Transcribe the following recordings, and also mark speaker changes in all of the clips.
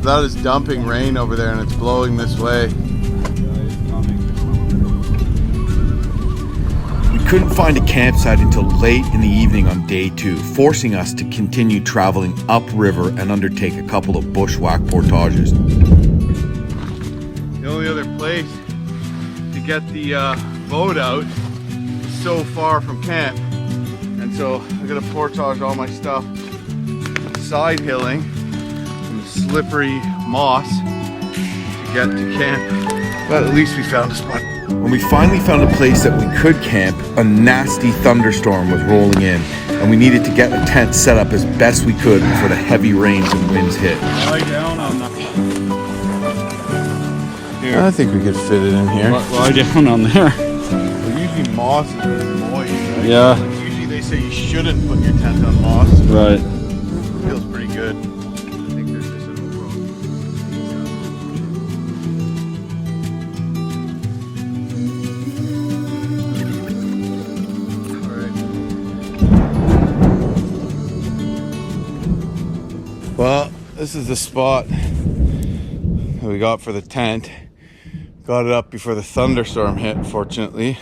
Speaker 1: that is dumping rain over there and it's blowing this way.
Speaker 2: We couldn't find a campsite until late in the evening on day 2, forcing us to continue traveling upriver and undertake a couple of bushwhack portages.
Speaker 1: The only other place to get the boat out is so far from camp, and so I gotta portage all my stuff side hilling some slippery moss to get to camp. But at least we found a spot.
Speaker 2: When we finally found a place that we could camp, a nasty thunderstorm was rolling in, and we needed to get a tent set up as best we could before the heavy rains and winds hit.
Speaker 3: Lie down on that. Here.
Speaker 1: I think we could fit it in here.
Speaker 3: Lie down on there.
Speaker 1: Well, usually moss is really moist, right?
Speaker 3: Yeah.
Speaker 1: Like usually they say you shouldn't put your tent on moss.
Speaker 3: Right.
Speaker 1: Feels pretty good. I think there's just an overall. All right. Well, this is the spot that we got for the tent. Got it up before the thunderstorm hit, fortunately.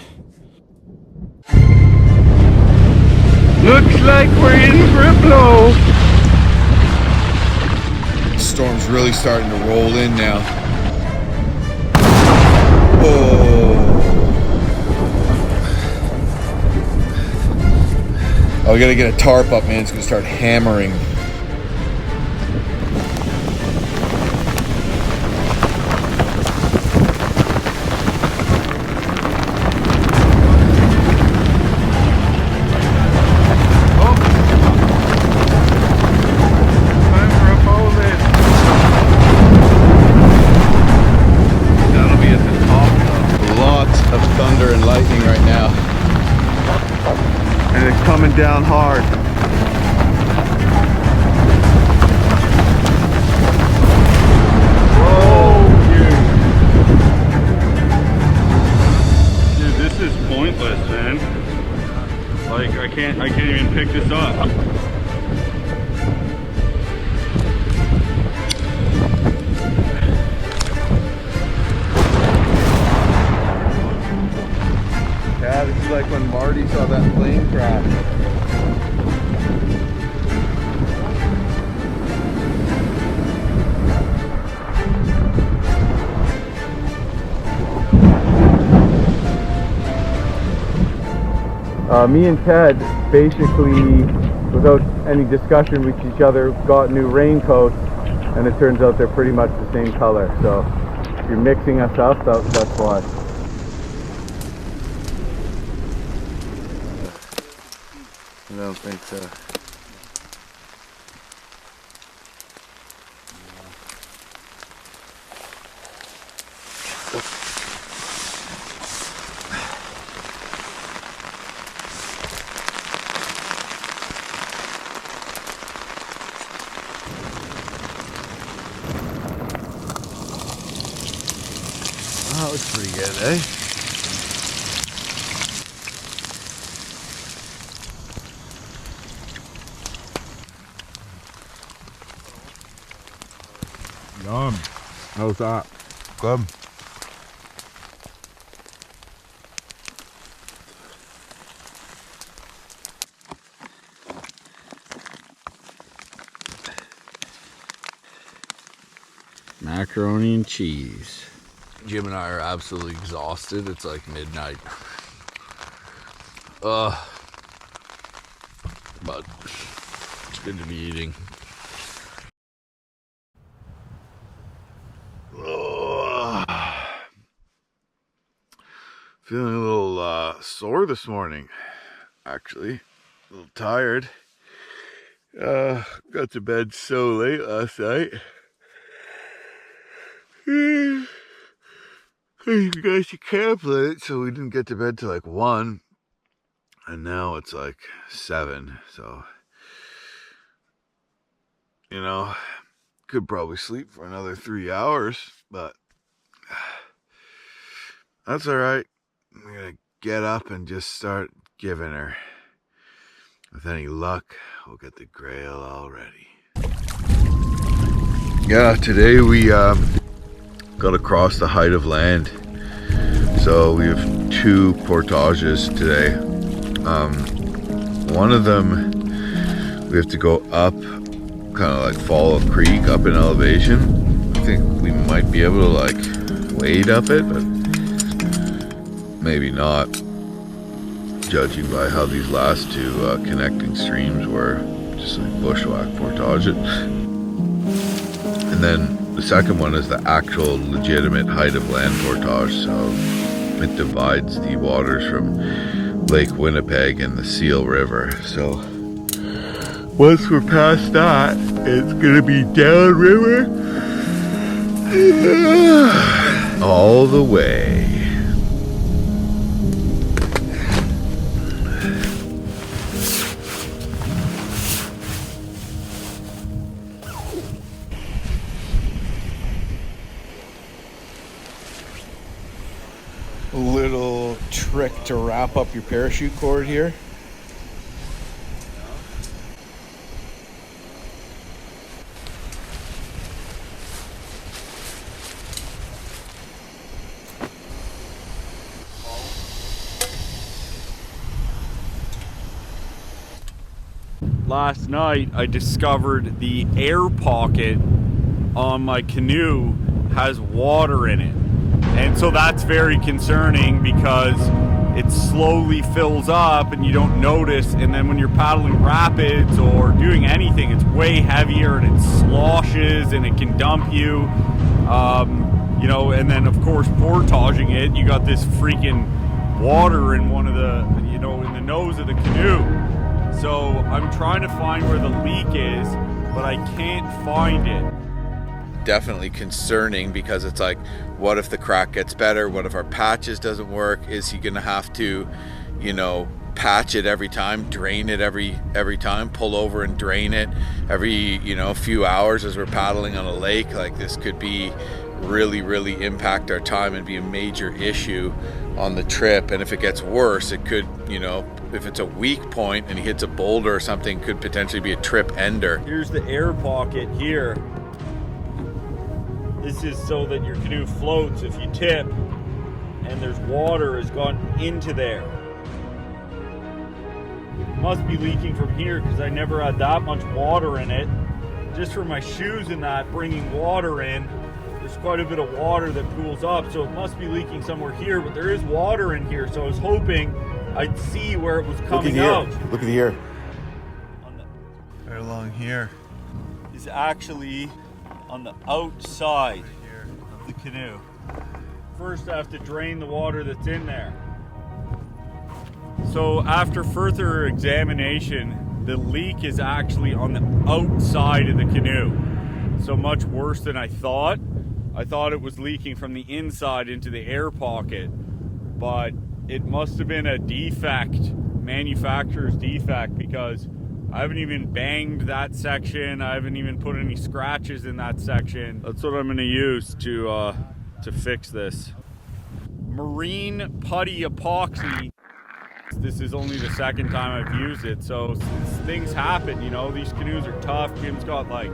Speaker 1: Looks like we're in for a blow.
Speaker 2: The storm's really starting to roll in now. Oh, we gotta get a tarp up, man. It's gonna start hammering.
Speaker 1: Down hard.
Speaker 3: Whoa, dude, this is pointless, man. Like I can't even pick this up.
Speaker 1: Yeah, this is like when Marty saw that plane crash. Me and Ted basically, without any discussion with each other, got new raincoats, and it turns out they're pretty much the same color. So if you're mixing us up, that's why. I don't think so. That looks pretty good, eh?
Speaker 4: Yum. How's that?
Speaker 2: Good.
Speaker 3: Macaroni and cheese.
Speaker 4: Jim and I are absolutely exhausted. It's like midnight. But it's good to be eating.
Speaker 1: Feeling a little sore this morning, actually. A little tired. Got to bed so late last night. You guys to camp late, so we didn't get to bed till like 1. And now it's like 7, so you know, could probably sleep for another 3 hours, but that's all right. I'm gonna get up and just start giving her. With any luck, we'll get the grail already.
Speaker 2: Yeah, today we got across the height of land. So we have 2 portages today. One of them we have to go up, kind of like follow a creek up in elevation. I think we might be able to like wade up it, but maybe not, judging by how these last 2 connecting streams were. Just like bushwhack portage it. And then the second one is the actual legitimate height of land portage. So it divides the waters from Lake Winnipeg and the Seal River. So once we're past that, it's gonna be downriver all the way.
Speaker 5: Little trick to wrap up your parachute cord here.
Speaker 3: Last night I discovered the air pocket on my canoe has water in it. And so that's very concerning because it slowly fills up and you don't notice, and then when you're paddling rapids or doing anything, it's way heavier and it sloshes and it can dump you. You know, and then of course portaging it, you got this freaking water in one of the, you know, in the nose of the canoe. So I'm trying to find where the leak is, but I can't find it.
Speaker 2: Definitely concerning, because it's like, what if the crack gets better? What if our patches doesn't work? Is he gonna have to, you know, patch it every time, drain it every time, pull over and drain it every, you know, few hours as we're paddling on a lake? Like, this could be really impact our time and be a major issue on the trip. And if it gets worse, it could, you know, if it's a weak point and he hits a boulder or something, could potentially be a trip ender.
Speaker 3: Here's the air pocket here. This is so that your canoe floats if you tip and there's water has gone into there. It must be leaking from here because I never had that much water in it. Just for my shoes and that, bringing water in, there's quite a bit of water that pools up, so it must be leaking somewhere here, but there is water in here, so I was hoping I'd see where it was coming out.
Speaker 5: Look at the ear.
Speaker 1: Right along here.
Speaker 3: Is actually on the outside of the canoe. First I have to drain the water that's in there. So after further examination, the leak is actually on the outside of the canoe. So much worse than I thought. I thought it was leaking from the inside into the air pocket, but it must have been a defect, manufacturer's defect, because I haven't even banged that section. I haven't even put any scratches in that section. That's what I'm gonna use to fix this. Marine putty epoxy. This is only the second time I've used it, so things happen, you know. These canoes are tough. Jim's got like,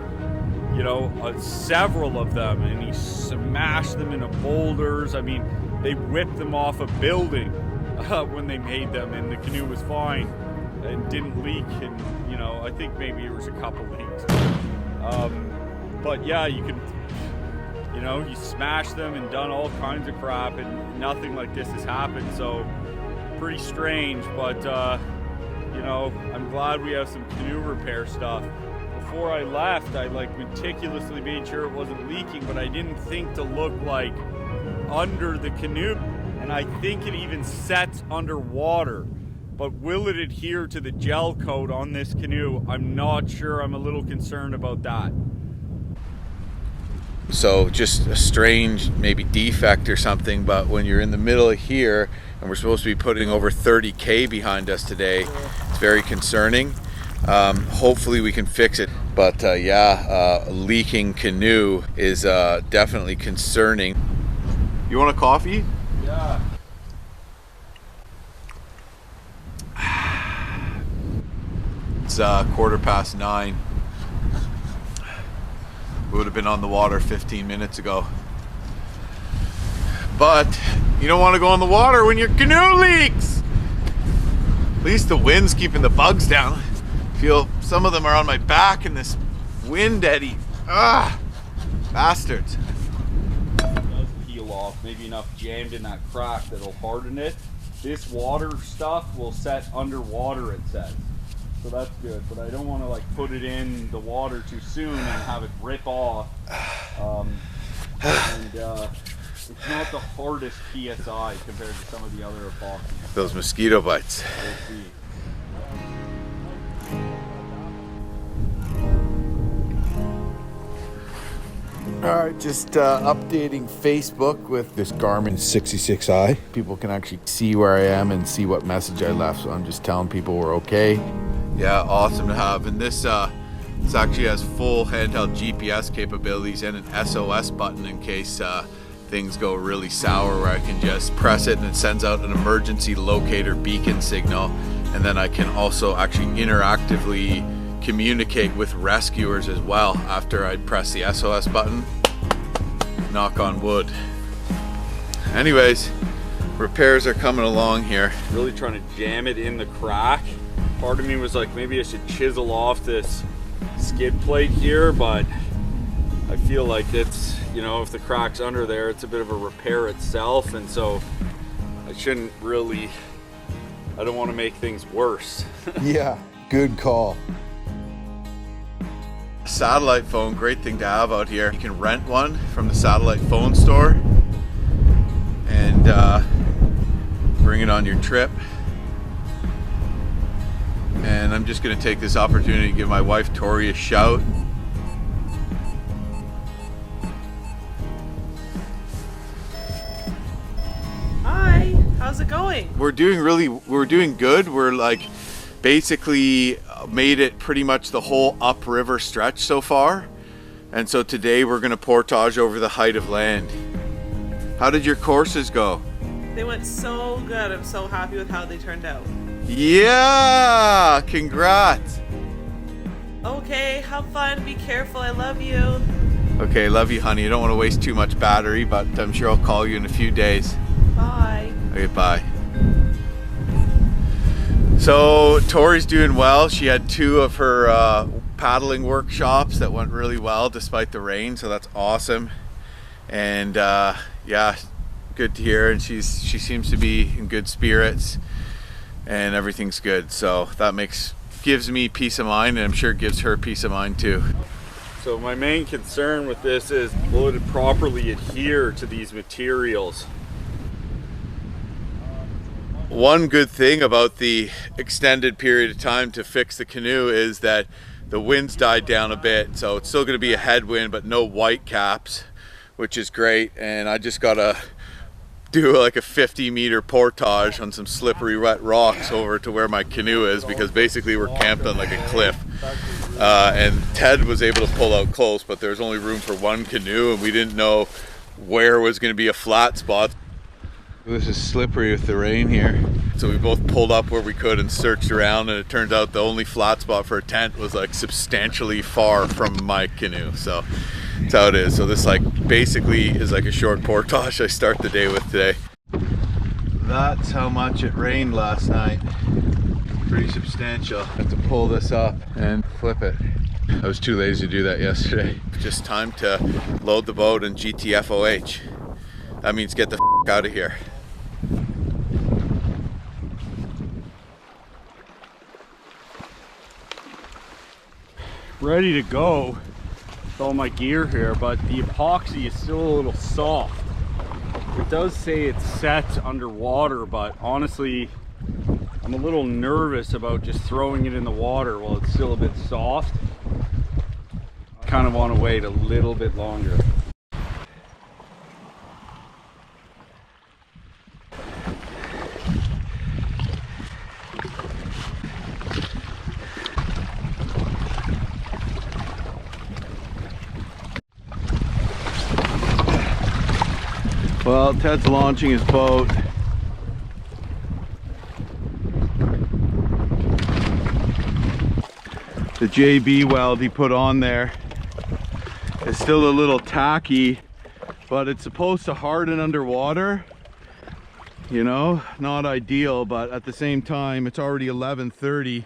Speaker 3: you know, several of them, and he smashed them into boulders. I mean, they whipped them off a building when they made them, and the canoe was fine and didn't leak. And you know, I think maybe there was a couple leaks, but yeah, you can, you know, you smash them and done all kinds of crap, and nothing like this has happened. So pretty strange, but you know, I'm glad we have some canoe repair stuff. Before I left, I like meticulously made sure it wasn't leaking, but I didn't think to look like under the canoe, and I think it even sets underwater. But will it adhere to the gel coat on this canoe? I'm not sure. I'm a little concerned about that.
Speaker 2: So just a strange maybe defect or something, but when you're in the middle of here and we're supposed to be putting over 30K behind us today, it's very concerning. Hopefully we can fix it, but yeah, a leaking canoe is definitely concerning.
Speaker 1: You want a coffee?
Speaker 3: Yeah.
Speaker 2: It's 9:15. We would have been on the water 15 minutes ago. But you don't want to go in the water when your canoe leaks. At least the wind's keeping the bugs down. I feel some of them are on my back in this wind eddy. Ah, bastards.
Speaker 3: It does peel off, maybe enough jammed in that crack that'll harden it. This water stuff will set underwater, it says. So that's good, but I don't want to like put it in the water too soon and have it rip off. It's not the hardest PSI compared to some of the other epoxies.
Speaker 2: Those mosquito bites.
Speaker 3: We'll see.
Speaker 5: Alright, just updating Facebook with this Garmin 66i. People can actually see where I am and see what message I left, so I'm just telling people we're okay.
Speaker 2: Yeah, awesome to have. And this actually has full handheld GPS capabilities and an SOS button in case things go really sour, where I can just press it and it sends out an emergency locator beacon signal. And then I can also actually interactively communicate with rescuers as well after I press the SOS button. Knock on wood. Anyways, repairs are coming along here.
Speaker 3: Really trying to jam it in the crack. Part of me was like, maybe I should chisel off this skid plate here, but I feel like it's, you know, if the crack's under there, it's a bit of a repair itself, and so I shouldn't really, I don't want to make things worse.
Speaker 5: Yeah, good call.
Speaker 2: Satellite phone, great thing to have out here. You can rent one from the satellite phone store and bring it on your trip. And I'm just going to take this opportunity to give my wife Tori a shout.
Speaker 6: Hi, how's it going?
Speaker 2: We're doing good. We're like basically made it pretty much the whole upriver stretch so far. And so today we're going to portage over the height of land. How did your courses go?
Speaker 6: They went so good. I'm so happy with how they turned out.
Speaker 2: Yeah, congrats.
Speaker 6: Okay, have fun, be careful, I love you.
Speaker 2: Okay, love you, honey. I don't want to waste too much battery, but I'm sure I'll call you in a few days.
Speaker 6: Bye.
Speaker 2: Okay, bye. So Tori's doing well. She had 2 of her paddling workshops that went really well despite the rain, so that's awesome. And yeah, good to hear. And she seems to be in good spirits, and everything's good. So that gives me peace of mind, and I'm sure it gives her peace of mind too.
Speaker 3: So my main concern with this is, will it properly adhere to these materials?
Speaker 2: One good thing about the extended period of time to fix the canoe is that the wind's died down a bit, so it's still going to be a headwind, but no white caps, which is great. And I just gotta do like a 50-meter portage on some slippery wet rocks over to where my canoe is, because basically we're camped on like a cliff. And Ted was able to pull out close, but there's only room for one canoe, and we didn't know where was going to be a flat spot. This is slippery with the rain here. So we both pulled up where we could and searched around, and it turns out the only flat spot for a tent was like substantially far from my canoe. So that's how it is. So this like basically is like a short portage I start the day with today. That's how much it rained last night. Pretty substantial. I have to pull this up and flip it. I was too lazy to do that yesterday. Just time to load the boat and GTFOH. That means get the out of here.
Speaker 3: Ready to go with all my gear here, but the epoxy is still a little soft. It does say it's set underwater, but honestly I'm a little nervous about just throwing it in the water while it's still a bit soft. I kind of want to wait a little bit longer.
Speaker 2: Well, Ted's launching his boat. The JB weld he put on there is
Speaker 1: It's still a little tacky, but it's supposed to harden underwater. You know, not ideal, but at the same time, it's already 11:30.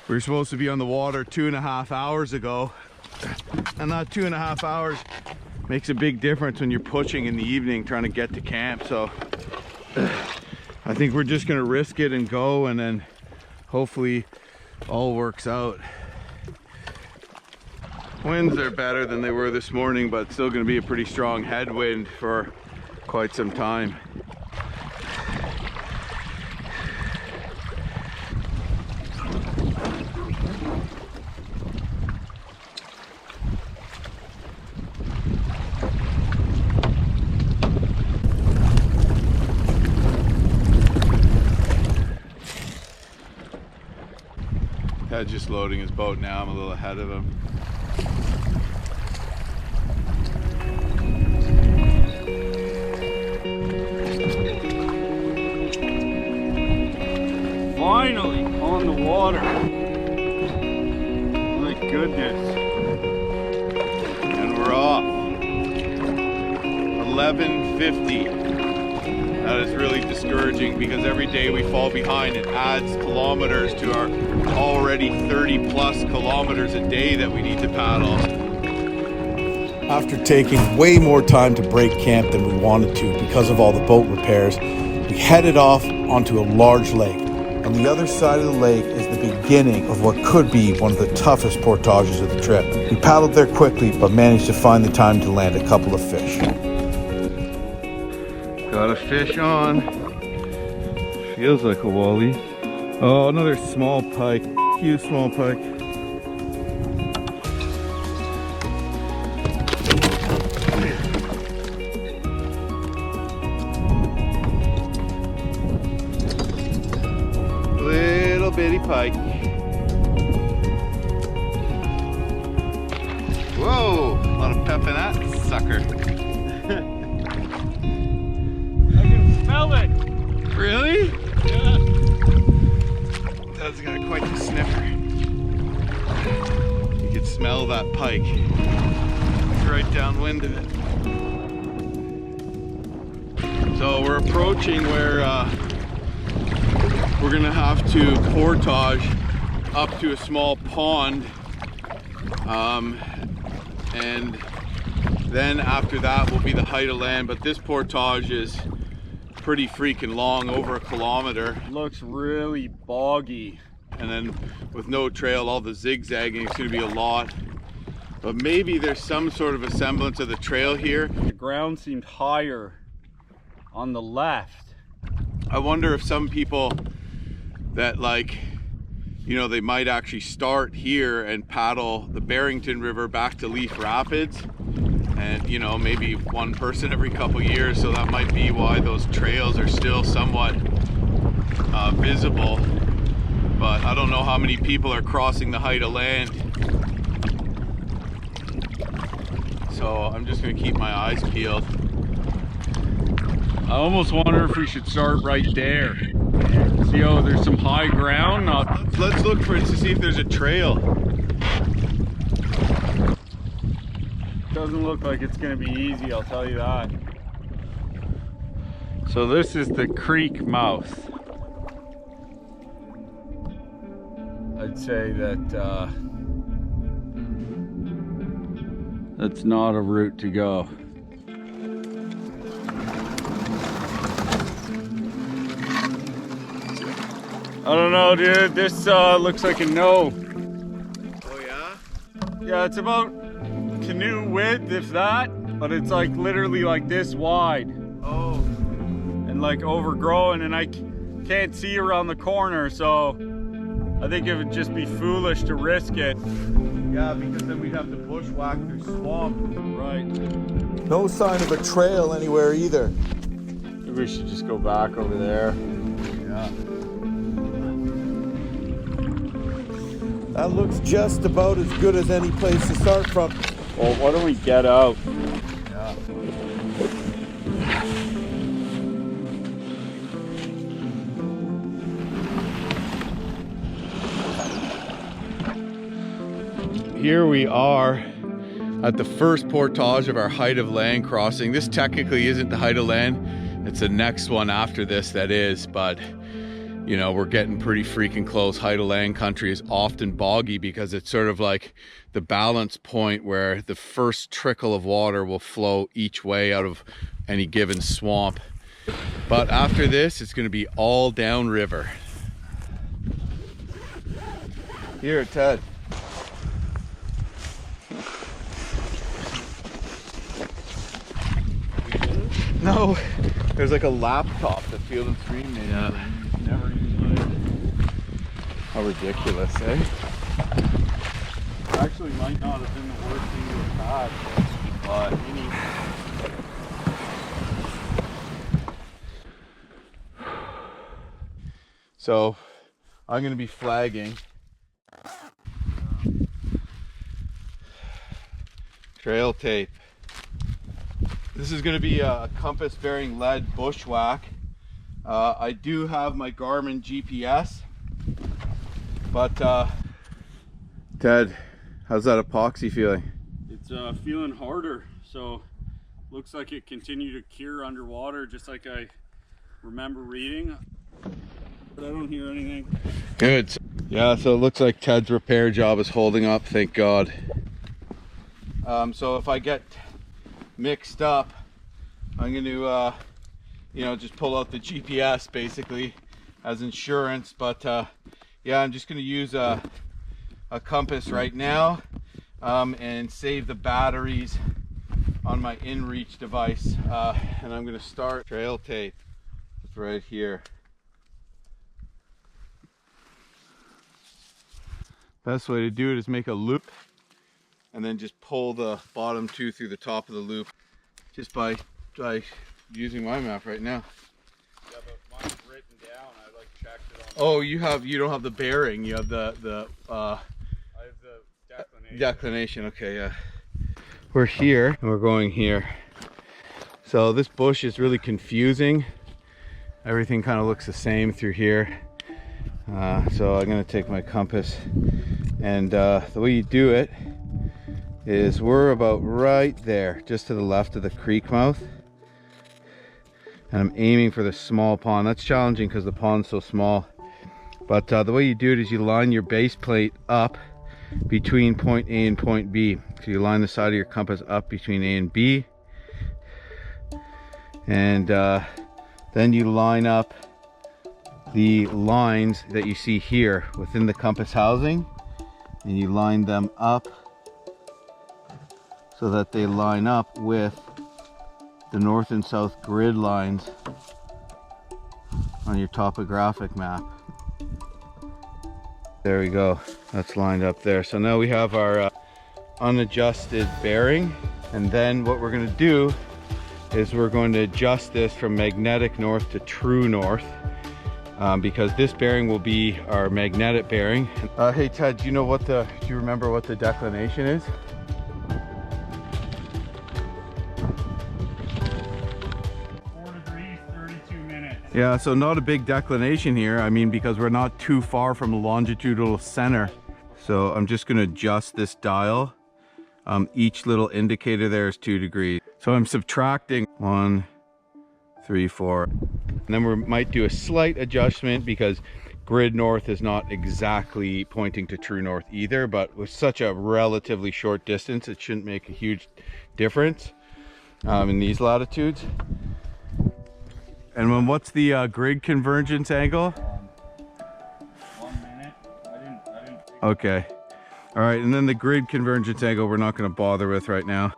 Speaker 1: We were supposed to be on the water 2.5 hours ago, and that 2.5 hours makes a big difference when you're pushing in the evening trying to get to camp. So I think we're just gonna risk it and go, and then hopefully all works out. Winds are better than they were this morning, but still gonna be a pretty strong headwind for quite some time. Ted's just loading his boat now. I'm a little ahead of him.
Speaker 3: Finally on the water. My goodness.
Speaker 1: And we're off. 11:50. That is really discouraging because every day we fall behind, it adds kilometers to our already 30+ kilometers a day that we need to paddle.
Speaker 5: After taking way more time to break camp than we wanted to because of all the boat repairs, we headed off onto a large lake. On the other side of the lake is the beginning of what could be one of the toughest portages of the trip. We paddled there quickly, but managed to find the time to land a couple of fish.
Speaker 1: Got a fish on. Feels like a walleye. Oh, another small pike. Cute small pike. Little bitty pike. Whoa, a lot of pep in that sucker.
Speaker 3: Smell it!
Speaker 1: Really?
Speaker 3: Yeah.
Speaker 1: That's got quite the sniffer. You can smell that pike. It's right downwind of it. So we're approaching where we're gonna have to portage up to a small pond, and then after that will be the height of land. But this portage is pretty freaking long, over a kilometer.
Speaker 3: Looks really boggy.
Speaker 1: And then with no trail, all the zigzagging, it's gonna be a lot. But maybe there's some sort of a semblance of the trail here.
Speaker 3: The ground seemed higher on the left.
Speaker 1: I wonder if some people that, like, you know, they might actually start here and paddle the Barrington River back to Leaf Rapids. And, you know, maybe one person every couple years, so that might be why those trails are still somewhat visible. But I don't know how many people are crossing the height of land. So I'm just gonna keep my eyes peeled.
Speaker 3: I almost wonder if we should start right there. See how there's some high ground?
Speaker 1: Let's look for it to see if there's a trail.
Speaker 3: Doesn't look like it's gonna be easy, I'll tell you that. So this is the creek mouth. I'd say that that's not a route to go. I don't know, dude. This looks like a no.
Speaker 1: Oh yeah?
Speaker 3: Yeah, it's about canoe width, if that, but it's like literally like this wide.
Speaker 1: Oh.
Speaker 3: And like overgrown, and I can't see around the corner, so I think it would just be foolish to risk it.
Speaker 1: Yeah, because then we'd have to bushwhack through swamp.
Speaker 3: Right.
Speaker 5: No sign of a trail anywhere either.
Speaker 3: Maybe we should just go back over there.
Speaker 1: Yeah.
Speaker 5: That looks just about as good as any place to start from.
Speaker 3: Well, why don't we get out?
Speaker 1: Yeah. Here we are
Speaker 2: at the first portage of our height of land crossing. This technically isn't the height of land, it's the next one after this that is, but you know, we're getting pretty freaking close. Height of land country is often boggy because it's sort of like the balance point where the first trickle of water will flow each way out of any given swamp. But after this, it's going to be all downriver.
Speaker 1: Here, Ted. No, there's like a laptop that Field and Stream made.
Speaker 3: Yeah. Never used it.
Speaker 1: How ridiculous, eh?
Speaker 3: Actually, might not have been the worst thing to have had, but
Speaker 1: So I'm going to be flagging trail tape. This is going to be a compass bearing lead bushwhack. I do have my Garmin GPS, but Ted, how's that epoxy feeling?
Speaker 3: it's feeling harder. So looks like it continued to cure underwater, just like I remember reading. But I don't hear anything.
Speaker 1: Good. Yeah, so it looks like Ted's repair job is holding up, thank God. So if I get mixed up, I'm going to you know, just pull out the GPS basically as insurance. But yeah, I'm just going to use a compass right now and save the batteries on my inReach device. And I'm going to start trail tape right here. Best way to do it is make a loop and then just pull the bottom two through the top of the loop just by using my map right now.
Speaker 3: Yeah, but mine's written down. I like checked it on.
Speaker 1: Oh, you don't have the bearing. You have the
Speaker 3: I have the declination.
Speaker 1: declination. Okay, yeah. We're here and we're going here. So this bush is really confusing. Everything kind of looks the same through here. So I'm gonna take my compass, and the way you do it is we're about right there, just to the left of the creek mouth, and I'm aiming for the small pond. That's challenging because the pond's so small, but the way you do it is you line your base plate up between point A and point B. So you line the side of your compass up between A and B, and then you line up the lines that you see here within the compass housing, and you line them up so that they line up with the north and south grid lines on your topographic map. There we go, that's lined up there. So now we have our unadjusted bearing, and then what we're going to do is we're going to adjust this from magnetic north to true north, because this bearing will be our magnetic bearing. Hey Ted, do you remember what the declination is?
Speaker 3: 4 degrees, 32 minutes.
Speaker 1: Yeah, so not a big declination here. I mean, because we're not too far from the longitudinal center. So I'm just going to adjust this dial. Each little indicator there is 2 degrees. So I'm subtracting 1, 3, 4. And then we might do a slight adjustment because grid north is not exactly pointing to true north either, but with such a relatively short distance, it shouldn't make a huge difference in these latitudes. And then what's the grid convergence angle?
Speaker 3: 1 minute. I didn't.
Speaker 1: Okay. All right, and then the grid convergence angle we're not going to bother with right now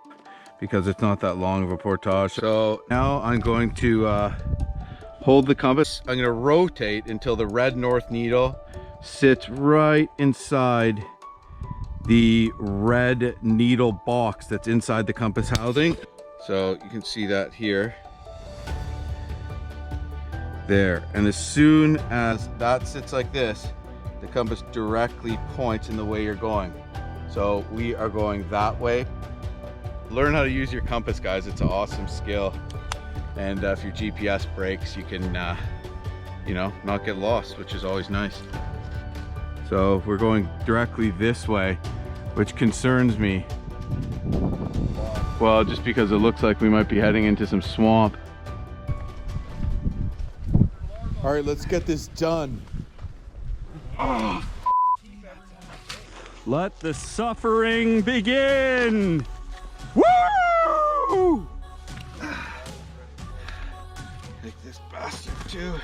Speaker 1: because it's not that long of a portage. So now I'm going to hold the compass. I'm going to rotate until the red north needle sits right inside the red needle box that's inside the compass housing. So you can see that here. There. And as soon as that sits like this, the compass directly points in the way you're going. So we are going that way. Learn how to use your compass, guys. It's an awesome skill. And if your GPS breaks, you can, you know, not get lost, which is always nice. So we're going directly this way, which concerns me Well, just because it looks like we might be heading into some swamp.
Speaker 5: All right, let's get this done.
Speaker 3: Let the suffering begin! Woo!
Speaker 1: Take this bastard too.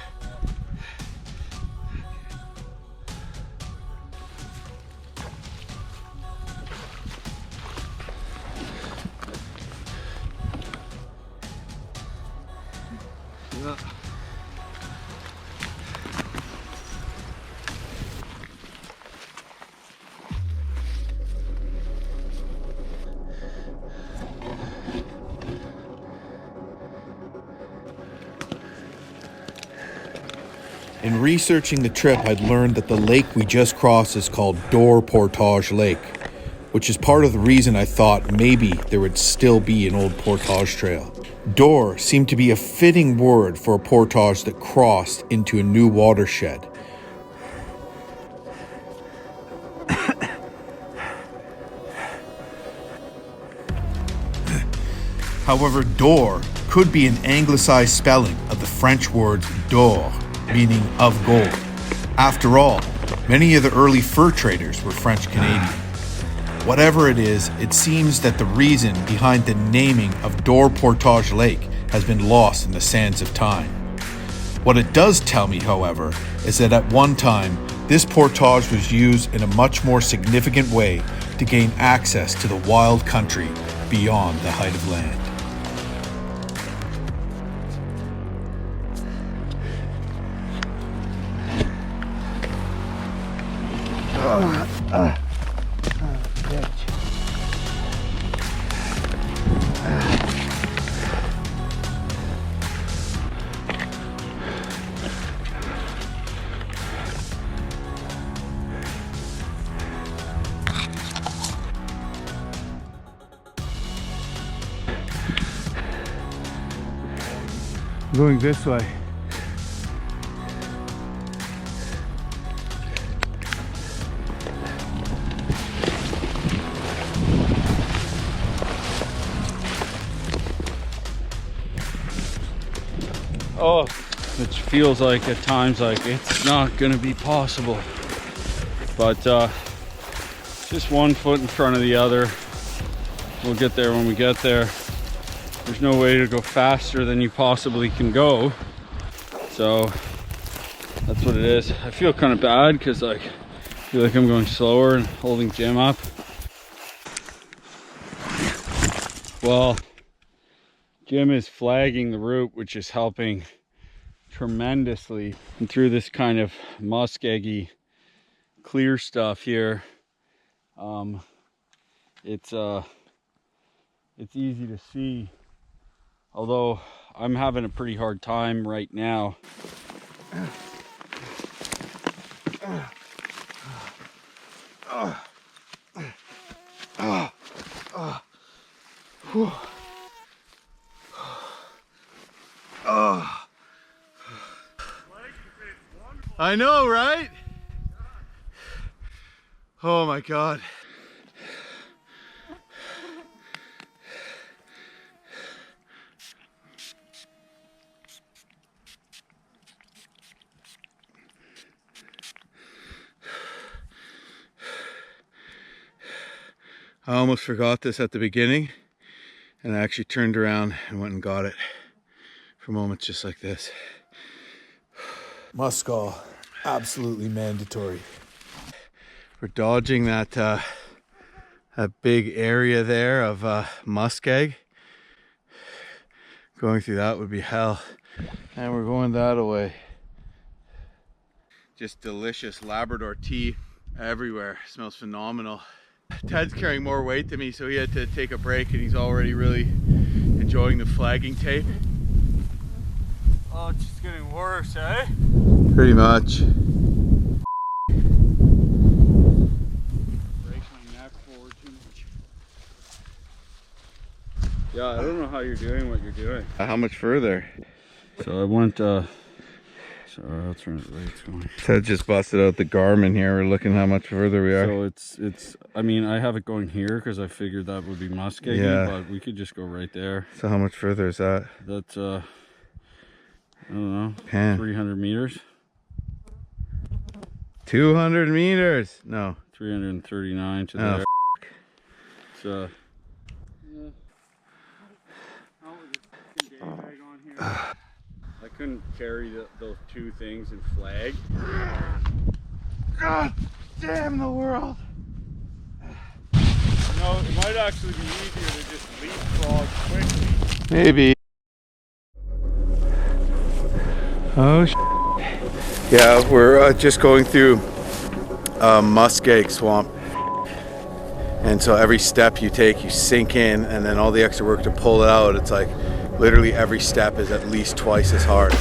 Speaker 1: Yeah.
Speaker 5: In researching the trip, I'd learned that the lake we just crossed is called Portage Lake, which is part of the reason I thought maybe there would still be an old portage trail. Door seemed to be a fitting word for a portage that crossed into a new watershed. However, door could be an anglicized spelling of the French word d'or, meaning of gold. After all, many of the early fur traders were French Canadian. Whatever it is, it seems that the reason behind the naming of Portage Lake has been lost in the sands of time. What it does tell me, however, is that at one time, this portage was used in a much more significant way to gain access to the wild country beyond the height of land.
Speaker 1: Going this way.
Speaker 3: Oh, which feels like at times like it's not gonna be possible. But just one foot in front of the other. We'll get there when we get there. There's no way to go faster than you possibly can go. So that's what it is. I feel kind of bad because I feel like I'm going slower and holding Jim up. Well, Jim is flagging the route, which is helping tremendously. And through this kind of muskeggy clear stuff here, it's easy to see. Although I'm having a pretty hard time right now.
Speaker 1: I know, right? Oh my God. I almost forgot this at the beginning, and I actually turned around and went and got it for moments just like this.
Speaker 5: Muskeg, absolutely mandatory.
Speaker 1: We're dodging that big area there of Muskeg. Going through that would be hell. And we're going that away. Just delicious Labrador tea everywhere. Smells phenomenal. Ted's carrying more weight than me, so he had to take a break, and he's already really enjoying the flagging tape.
Speaker 3: Oh, it's just getting worse, eh?
Speaker 1: Pretty much.
Speaker 3: Break my neck forward too much. Yeah, I don't know how you're doing what you're doing.
Speaker 1: How much further?
Speaker 3: So I went
Speaker 7: Sorry, I'll turn it right. It's going.
Speaker 1: Ted just busted out the Garmin here. We're looking how much further we are.
Speaker 7: So it's. I mean, I have it going here because I figured that would be Muskeg,
Speaker 1: Yeah.
Speaker 7: but we could just go right there.
Speaker 1: So how much further is that?
Speaker 7: That's I don't know.
Speaker 1: 10.
Speaker 7: 300 meters.
Speaker 1: 200 meters. No.
Speaker 7: 339 to
Speaker 1: Oh,
Speaker 7: there. It's I couldn't carry those two things and flag.
Speaker 1: God damn the world.
Speaker 3: No, it might actually be easier to just leapfrog quickly.
Speaker 1: Maybe. Oh, yeah, we're just going through Muskeg swamp. And so every step you take, you sink in, and then all the extra work to pull it out, it's like literally every step is at least twice as hard.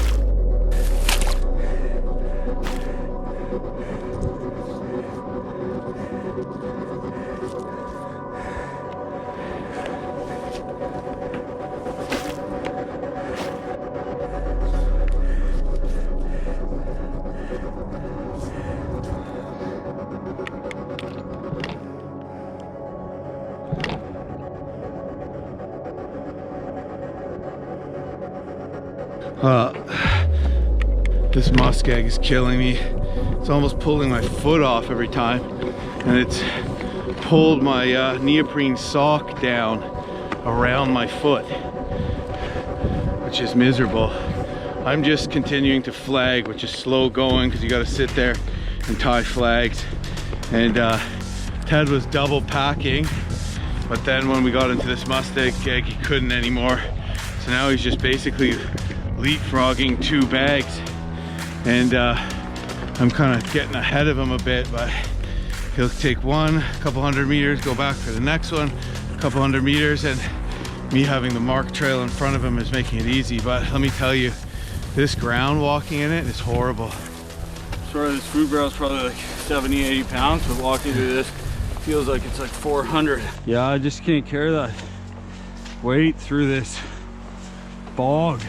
Speaker 1: This muskeg is killing me. It's almost pulling my foot off every time, and it's pulled my neoprene sock down around my foot, which is miserable. I'm just continuing to flag, which is slow going because you got to sit there and tie flags. And Ted was double packing, but then when we got into this Muskeg, he couldn't anymore. So now he's just basically leapfrogging 2 bags. And I'm kind of getting ahead of him a bit, but he'll take one, a couple hundred meters, go back for the next one, a couple hundred meters, and me having the mark trail in front of him is making it easy. But let me tell you, this ground walking in it is horrible.
Speaker 7: Sorry, this food barrel's probably like 70, 80 pounds, but walking through this feels like it's like 400. Yeah, I just can't carry that weight through this bog.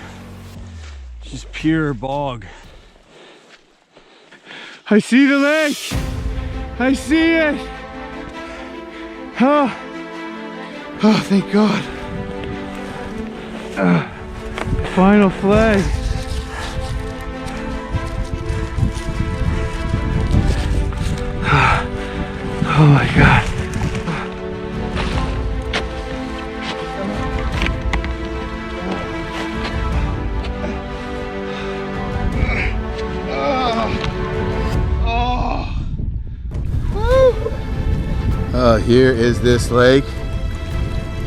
Speaker 7: It's just pure bog.
Speaker 1: I see the lake. I see it. Oh, thank God. Final flag. Oh my God. Here is this lake.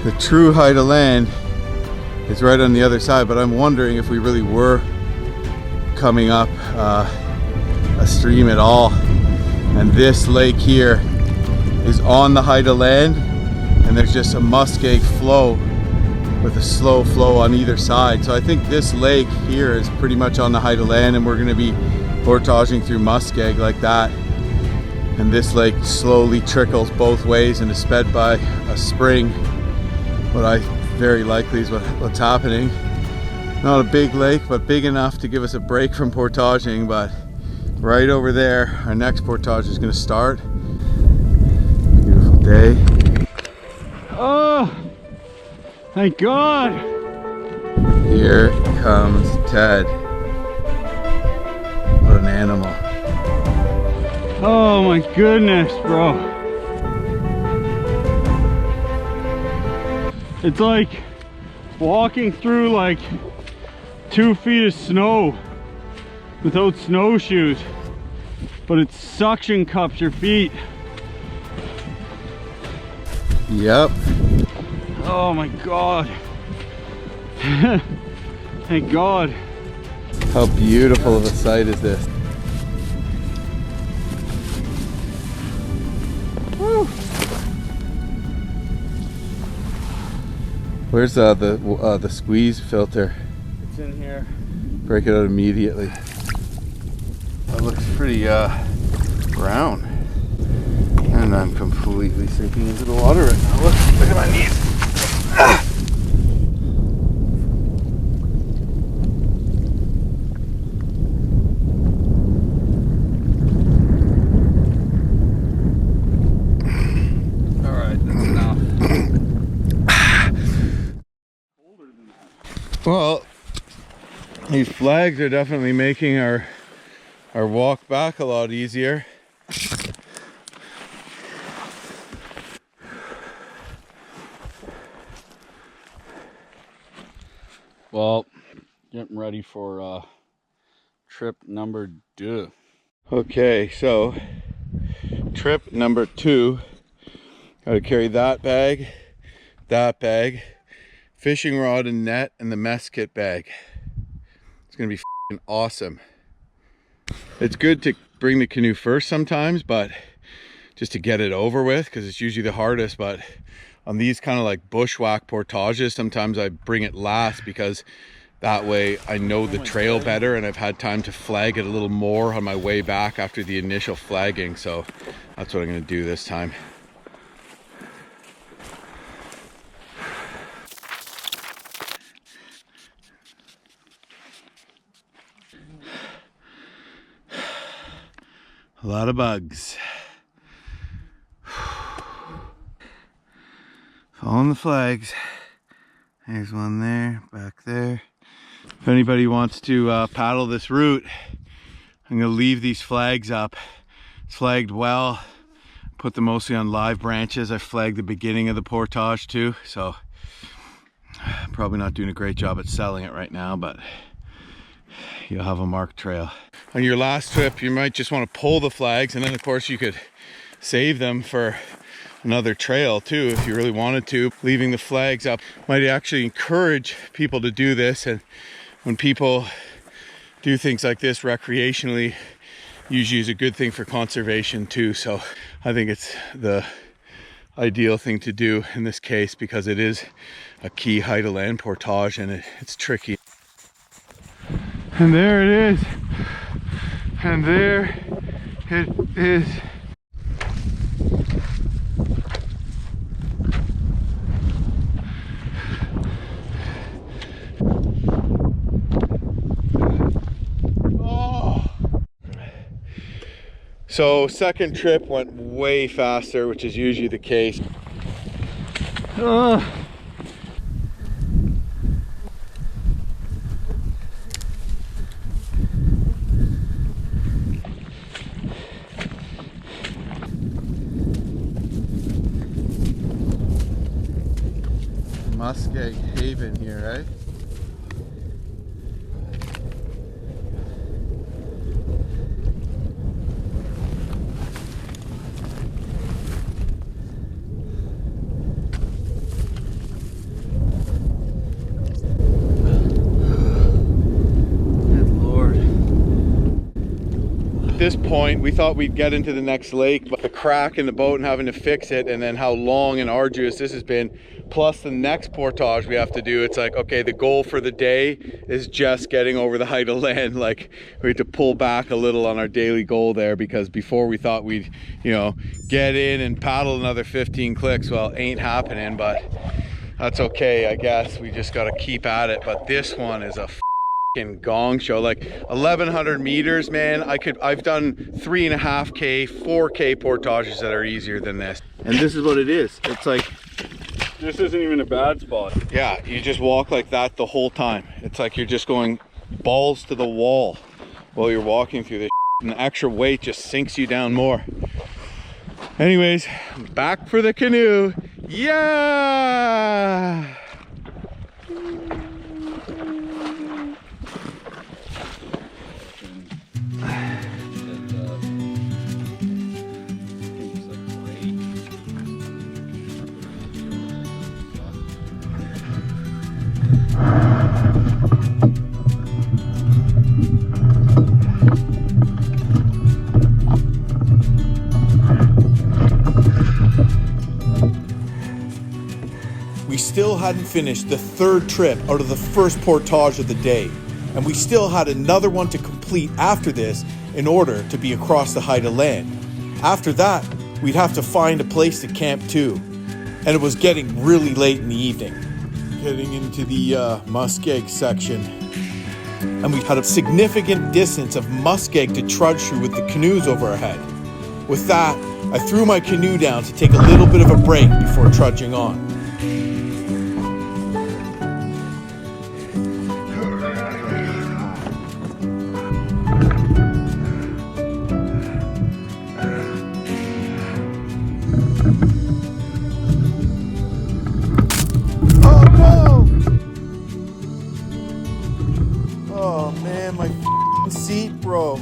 Speaker 1: The true height of land is right on the other side, but I'm wondering if we really were coming up a stream at all. And this lake here is on the height of land, and there's just a muskeg flow with a slow flow on either side. So I think this lake here is pretty much on the height of land, and we're going to be portaging through muskeg like that. And this lake slowly trickles both ways and is fed by a spring. What I very likely is what's happening. Not a big lake, but big enough to give us a break from portaging. But right over there, our next portage is going to start. Beautiful day.
Speaker 7: Oh, thank God.
Speaker 1: Here comes Ted. What an animal.
Speaker 7: Oh my goodness, bro. It's like walking through like 2 feet of snow without snowshoes, but it suction cups your feet.
Speaker 1: Yep.
Speaker 7: Oh my God. Thank God.
Speaker 1: How beautiful of a sight is this? Woo. Where's the squeeze filter?
Speaker 7: It's in here.
Speaker 1: Break it out immediately. That looks pretty brown. And I'm completely sinking into the water right now. Look at my knees. Ah. Well, these flags are definitely making our walk back a lot easier.
Speaker 7: Well, getting ready for trip number 2.
Speaker 1: Okay, so trip number 2. Gotta carry that bag, fishing rod and net, and the mess kit bag. It's gonna be f***ing awesome. It's good to bring the canoe first sometimes, but just to get it over with, because it's usually the hardest. But on these kind of like bushwhack portages, sometimes I bring it last, because that way I know the trail better and I've had time to flag it a little more on my way back after the initial flagging. So that's what I'm gonna do this time. A lot of bugs. Following the flags. There's one there, back there. If anybody wants to paddle this route, I'm gonna leave these flags up. It's flagged well. Put them mostly on live branches. I flagged the beginning of the portage too, so probably not doing a great job at selling it right now, but you'll have a marked trail. On your last trip, you might just want to pull the flags, and then of course you could save them for another trail too if you really wanted to. Leaving the flags up might actually encourage people to do this, and when people do things like this recreationally, usually is a good thing for conservation too. So I think it's the ideal thing to do in this case, because it is a key height of land portage and it's tricky. And there it is. And there it is. Oh. So second trip went way faster, which is usually the case. Muskeg Haven here, right? Good Lord. At this point, we thought we'd get into the next lake, but the crack in the boat and having to fix it, and then how long and arduous this has been, plus the next portage we have to do, it's like, okay, the goal for the day is just getting over the height of land. Like, we had to pull back a little on our daily goal there, because before we thought we'd, you know, get in and paddle another 15 clicks. Well, ain't happening, but that's okay, I guess. We just got to keep at it. But this one is a gong show. Like 1100 meters, man. I've done 3.5K 4K portages that are easier than this, and this is what it is. It's like,
Speaker 7: This isn't even a bad spot.
Speaker 1: yeah, you just walk like that the whole time. It's like you're just going balls to the wall while you're walking through this, and the extra weight just sinks you down more. Anyways, back for the canoe. Yeah!
Speaker 5: We still hadn't finished the third trip out of the first portage of the day, and we still had another one to complete after this in order to be across the height of land. After that, we'd have to find a place to camp too, and it was getting really late in the evening. Getting into the Muskeg section, and we had a significant distance of muskeg to trudge through with the canoes over our head. With that, I threw my canoe down to take a little bit of a break before trudging on. Oh man, my f***ing seat broke.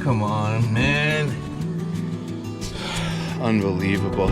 Speaker 4: Come on, man.
Speaker 1: Unbelievable.